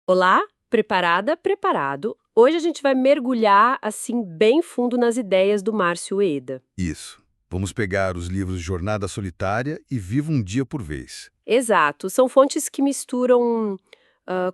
Olá, preparada, preparado? Hoje a gente vai mergulhar assim bem fundo nas ideias do Márcio Ueda. Isso. Vamos pegar os livros Jornada Solitária e Viva um Dia por Vez. Exato, são fontes que misturam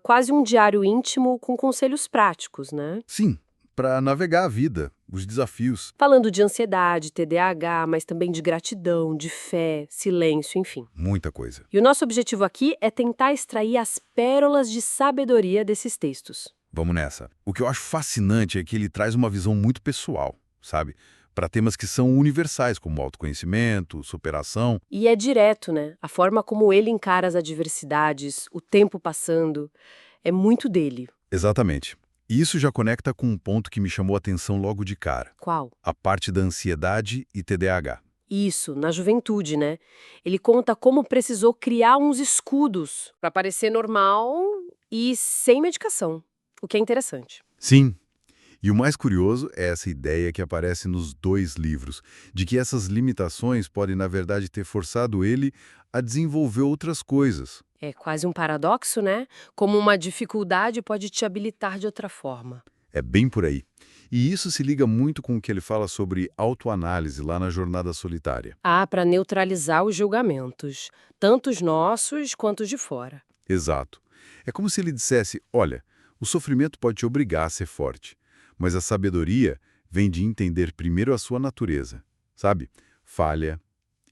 quase um diário íntimo com conselhos práticos, né? Sim, para navegar a vida, os desafios, Falando de ansiedade, TDAH, mas também de gratidão, de fé, silêncio, enfim. muita coisa. E o nosso objetivo aqui é tentar extrair as pérolas de sabedoria desses textos. Vamos nessa. O que eu acho fascinante é que ele traz uma visão muito pessoal, sabe? Para temas que são universais, como autoconhecimento, superação. E é direto, né? A forma como ele encara as adversidades, o tempo passando, é muito dele. Exatamente. E isso já conecta com um ponto que me chamou a atenção logo de cara. Qual? A parte da ansiedade e TDAH. Isso, na juventude, né? Ele conta como precisou criar uns escudos para parecer normal e sem medicação, o que é interessante. Sim. E o mais curioso é essa ideia que aparece nos dois livros, de que essas limitações podem, na verdade, ter forçado ele a desenvolver outras coisas. É quase um paradoxo, né? Como uma dificuldade pode te habilitar de outra forma. É bem por aí. E isso se liga muito com o que ele fala sobre autoanálise lá na Jornada Solitária. Ah, para neutralizar os julgamentos, tanto os nossos quanto os de fora. Exato. É como se ele dissesse, olha, o sofrimento pode te obrigar a ser forte, mas a sabedoria vem de entender primeiro a sua natureza, sabe? Falha,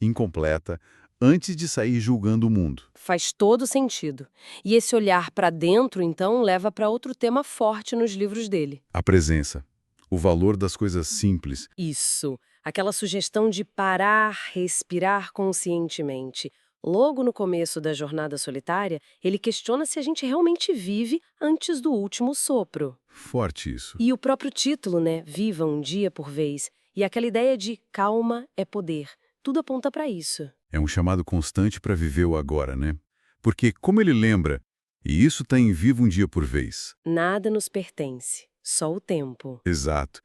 incompleta, antes de sair julgando o mundo. Faz todo sentido. E esse olhar para dentro, então, leva para outro tema forte nos livros dele. A presença, o valor das coisas simples. Isso. Aquela sugestão de parar, respirar conscientemente. Logo no começo da jornada solitária, ele questiona se a gente realmente vive antes do último sopro. Forte isso. E o próprio título, né? Viva um dia por vez. E aquela ideia de calma é poder. Tudo aponta para isso. É um chamado constante para viver o agora, né? Porque, como ele lembra, e isso está em vivo um dia por vez. Nada nos pertence, só o tempo. Exato.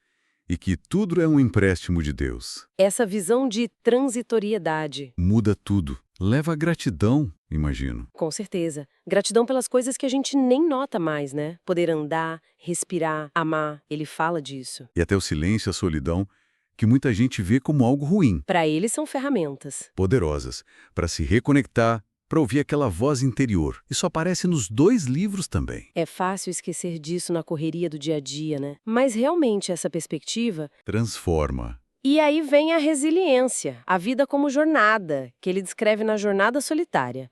E que tudo é um empréstimo de Deus. Essa visão de transitoriedade. Muda tudo. Leva à gratidão, imagino. Com certeza. Gratidão pelas coisas que a gente nem nota mais, né? Poder andar, respirar, amar. Ele fala disso. E até o silêncio e a solidão, que muita gente vê como algo ruim, Para ele são ferramentas. poderosas, para se reconectar, para ouvir aquela voz interior. Isso aparece nos dois livros também. É fácil esquecer disso na correria do dia a dia, né? Mas realmente essa perspectiva. Transforma. E aí vem a resiliência, a vida como jornada, que ele descreve na Jornada Solitária.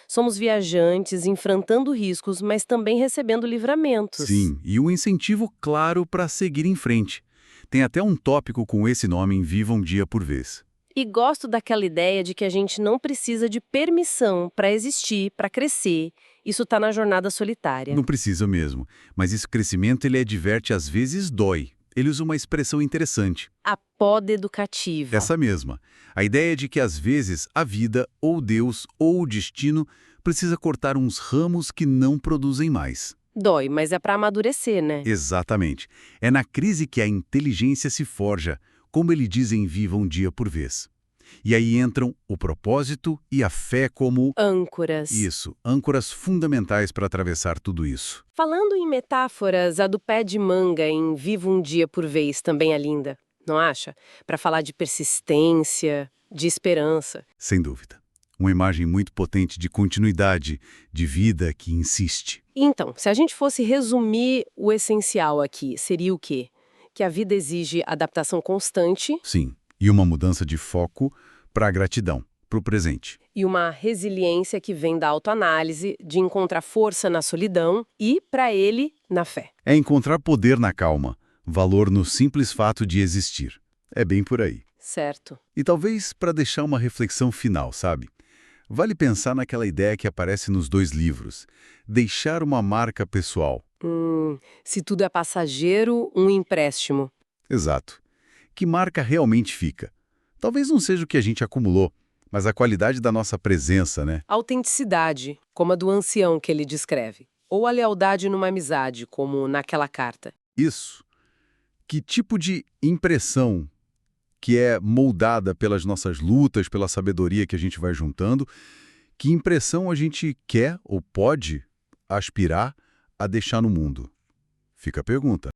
Somos viajantes, enfrentando riscos, mas também recebendo livramentos. Sim, e um incentivo claro para seguir em frente. Tem até um tópico com esse nome em Viva um Dia por Vez. E gosto daquela ideia de que a gente não precisa de permissão para existir, para crescer. Isso está na Jornada Solitária. Não precisa mesmo, mas esse crescimento ele adverte às vezes dói. Ele usa uma expressão interessante, A poda educativa. essa mesma. A ideia de que às vezes a vida, ou Deus, ou o destino precisa cortar uns ramos que não produzem mais. Dói, mas é para amadurecer, né? Exatamente. É na crise que a inteligência se forja, como ele diz em Viva um Dia por Vez. E aí entram o propósito e a fé como, Âncoras. isso, âncoras fundamentais para atravessar tudo isso. Falando em metáforas, a do pé de manga em Viva um Dia por Vez também é linda, não acha? Para falar de persistência, de esperança. Sem dúvida. Uma imagem muito potente de continuidade, de vida que insiste. Então, se a gente fosse resumir o essencial aqui, seria o quê? Que a vida exige adaptação constante Sim, e uma mudança de foco para a gratidão, para o presente. e uma resiliência que vem da autoanálise, de encontrar força na solidão e, para ele, na fé. É encontrar poder na calma, valor no simples fato de existir. É bem por aí. Certo. E talvez para deixar uma reflexão final, sabe? Vale pensar naquela ideia que aparece nos dois livros. Deixar uma marca pessoal. Se tudo é passageiro, um empréstimo. Exato. Que marca realmente fica? Talvez não seja o que a gente acumulou, mas a qualidade da nossa presença, né? Autenticidade, como a do ancião que ele descreve. Ou a lealdade numa amizade, como naquela carta. Isso. Que tipo de impressão que é moldada pelas nossas lutas, pela sabedoria que a gente vai juntando, que impressão a gente quer ou pode aspirar a deixar no mundo? Fica a pergunta.